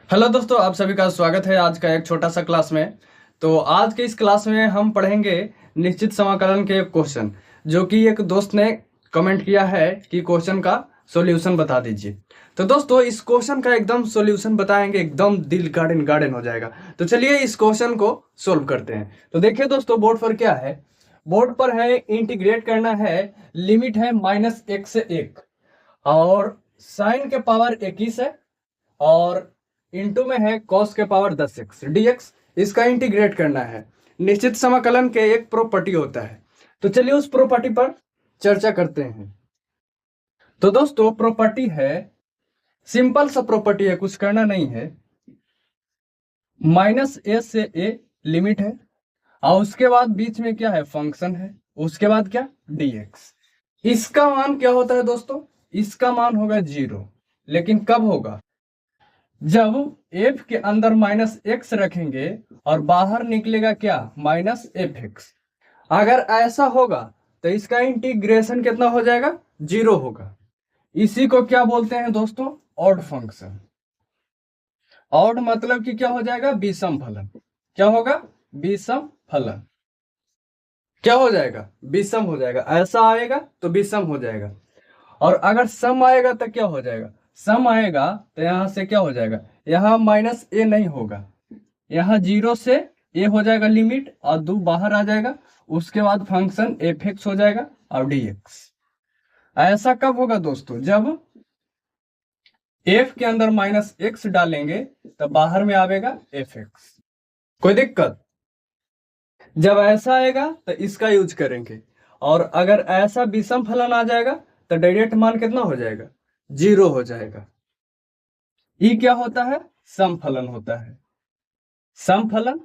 Hello दोस्तों, आप सभी का स्वागत है आज का एक छोटा सा क्लास में। तो आज के इस क्लास में हम पढ़ेंगे निश्चित समाकलन के क्वेश्चन, जो कि एक दोस्त ने कमेंट किया है कि क्वेश्चन का सॉल्यूशन बता दीजिए। तो दोस्तों, इस क्वेश्चन का एकदम सॉल्यूशन बताएंगे, एकदम दिल गार्डन गार्डन हो जाएगा। तो चलिए इस क्वेश्चन को सोल्व करते हैं। तो देखिए दोस्तों, बोर्ड पर क्या है। बोर्ड पर है इंटीग्रेट करना है, लिमिट है -1 से 1 और साइन के पावर 21 है और इनटू में है cos के पावर 10x dx। इसका इंटीग्रेट करना है। निश्चित समाकलन के एक प्रॉपर्टी होता है। तो चलिए उस प्रॉपर्टी पर चर्चा करते हैं। तो दोस्तों, प्रॉपर्टी है, सिंपल सा प्रॉपर्टी है, कुछ करना नहीं है। -a से a लिमिट है और उसके बाद बीच में क्या है, फंक्शन है, उसके बाद क्या, dx। इसका मान क्या होता है दोस्तों, इसका मान होगा 0। लेकिन कब होगा, जब f के अंदर -x रखेंगे और बाहर निकलेगा क्या, -fx। अगर ऐसा होगा तो इसका इंटीग्रेशन कितना हो जाएगा, 0 होगा। इसी को क्या बोलते हैं दोस्तों, ऑड फंक्शन। ऑड मतलब कि क्या हो जाएगा, विषम फलन। क्या होगा, विषम फलन। क्या हो जाएगा, विषम हो जाएगा। ऐसा आएगा तो विषम हो जाएगा। और अगर सम आएगा तो क्या हो जाएगा, सम आएगा तो यहां से क्या हो जाएगा, यहाँ -a नहीं होगा, यहाँ 0 से a हो जाएगा लिमिट और 2 बाहर आ जाएगा। उसके बाद फंक्शन fx हो जाएगा और dx। ऐसा कब होगा दोस्तों, जब f के अंदर -x डालेंगे तो बाहर में आएगा fx। कोई दिक्कत, जब ऐसा आएगा तो इसका यूज करेंगे। और अगर ऐसा विषम फलन आ जाएगा तो डायरेक्ट मान कितना हो जाएगा, 0 हो जाएगा। ये क्या होता है, सम फलन होता है, सम फलन।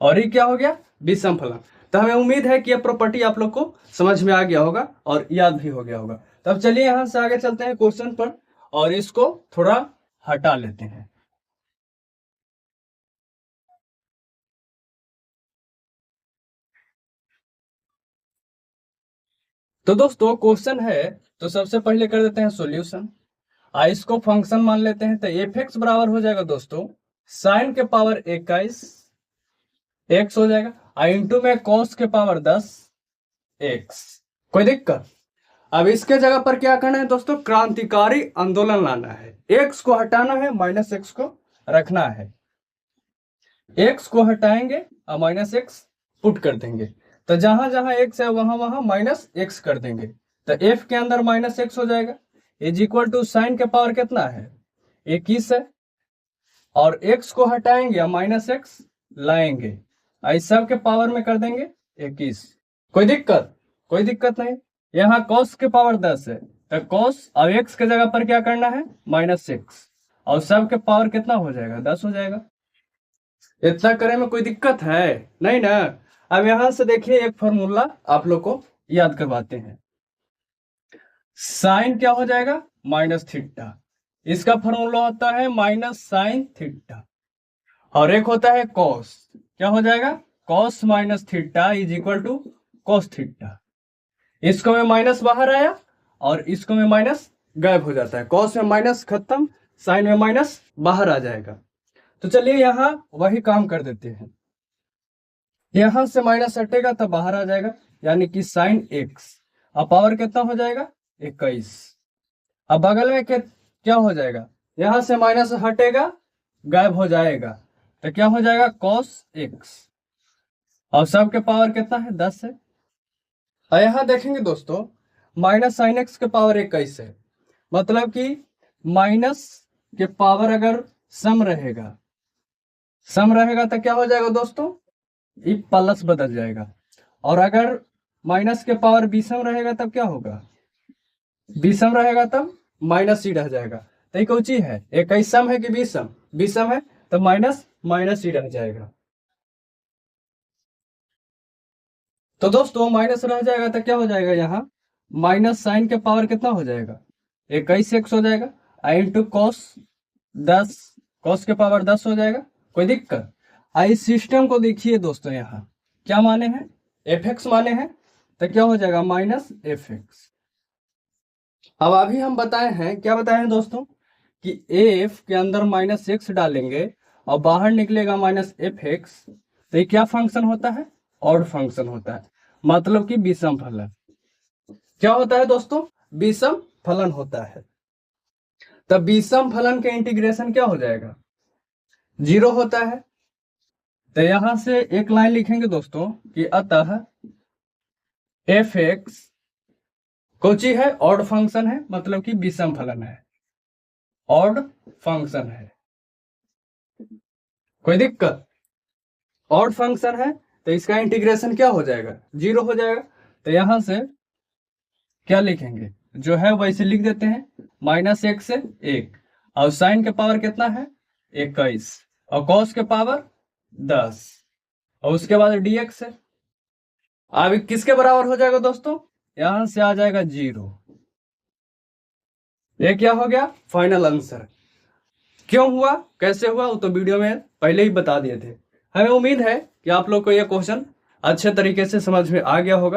और ये क्या हो गया, विषम फलन। तो हमें उम्मीद है कि यह प्रॉपर्टी आप लोग को समझ में आ गया होगा और याद भी हो गया होगा। तो अब चलिए यहां से आगे चलते हैं क्वेश्चन पर और इसको थोड़ा हटा लेते हैं। तो दोस्तों, क्वेश्चन है, तो सबसे पहले कर देते हैं सॉल्यूशन। इसको फंक्शन मान लेते हैं। तो fx बराबर हो जाएगा दोस्तों साइन के पावर 21 x हो जाएगा, इंटू में cos के पावर 10 x। कोई दिक्कत, अब इसके जगह पर क्या करना है दोस्तों, क्रांतिकारी आंदोलन लाना है। x को हटाना है, -x को रखना है। x को हटाएंगे और -x पुट कर देंगे। तो जहां जहां x है वहां वहां -x कर देंगे। तो f के अंदर -x हो जाएगा, इज इक्वल टू साइन के पावर कितना है, 21 है। और x को हटाएंगे और -x लाएंगे, इस सब के पावर में कर देंगे 21। कोई दिक्कत, कोई दिक्कत नहीं। यहाँ cos के पावर 10 है, तो cos और x के जगह पर क्या करना है, -x, और सब के पावर कितना हो जाएगा, 10 हो जाएगा। इतना करे में कोई दिक्कत है नहीं ना। अब यहां से देखिए, एक फॉर्मूला आप लोग को याद करवाते हैं। साइन क्या हो जाएगा, माइनस थीटा। इसका फॉर्मूला होता है माइनस साइन थीटा। और एक होता है कॉस, क्या हो जाएगा, cos minus theta is equal to cos theta. इसको में माइनस बाहर आया और इसको में माइनस गायब हो जाता है। कॉस में माइनस खत्म, साइन में माइनस बाहर आ जाएगा। तो चलिए यहां वही काम कर देते हैं। यहां से माइनस हटेगा तो बाहर आ जाएगा, यानी कि साइन एक्स। अब पावर कितना हो जाएगा, 21। अब बगल में क्या हो जाएगा, यहां से माइनस हटेगा, गायब हो जाएगा, तो क्या हो जाएगा, cos x। और सब के पावर कितना है, 10 है। और यहां देखेंगे दोस्तों, माइनस साइन एक्स के पावर 21 है। मतलब कि माइनस के पावर अगर सम रहेगा, सम रहेगा तो क्या हो जाएगा दोस्तों, ये प्लस बदल जाएगा। और अगर माइनस के पावर विषम रहेगा तब क्या होगा, विषम रहेगा तब माइनस ही रह जाएगा। तो ये कौन चीज है, एक सम है कि विषम, विषम है तो माइनस माइनस ही रह जाएगा। तो दोस्तों माइनस रह जाएगा तो क्या हो जाएगा, यहाँ माइनस साइन के पावर कितना हो जाएगा, 21 एक्स हो जाएगा, इंटू कॉस 10, कॉस के पावर 10 हो जाएगा। कोई दिक्कत, इस सिस्टम को देखिए दोस्तों, यहाँ क्या माने हैं, एफ एक्स माने हैं, तो क्या हो जाएगा, माइनस एफ एक्स। अब अभी हम बताए हैं, क्या बताए हैं दोस्तों, कि एफ के अंदर -x डालेंगे और बाहर निकलेगा -fx, तो ये क्या फंक्शन होता है? ऑड फंक्शन होता है, मतलब कि विषम फलन। क्या होता है दोस्तों? विषम फलन होता है। तब विषम फलन के इंटीग्रेशन क्या हो जाएगा? 0 होता है। तो यहां से एक लाइन लिखेंगे दोस्तों कि अतः fx कोची है? ऑड फंक्शन है, मतलब कि विषम फलन है, ऑड फंक्शन है। कोई दिक्कत? ऑड फंक्शन है तो इसका इंटीग्रेशन क्या हो जाएगा? 0 हो जाएगा। तो यहां से क्या लिखेंगे? जो है वैसे लिख देते हैं, -1 से 1, और साइन के पावर कितना है? 21, और कॉस के पावर 10, और उसके बाद dx है। अब किसके बराबर हो जाएगा दोस्तों? यहां से आ जाएगा 0। ये क्या हो गया? Final answer. क्यों हुआ, कैसे हुआ, वो तो वीडियो में पहले ही बता दिए थे। हमें उम्मीद है कि आप लोग को यह क्वेश्चन अच्छे तरीके से समझ में आ गया होगा।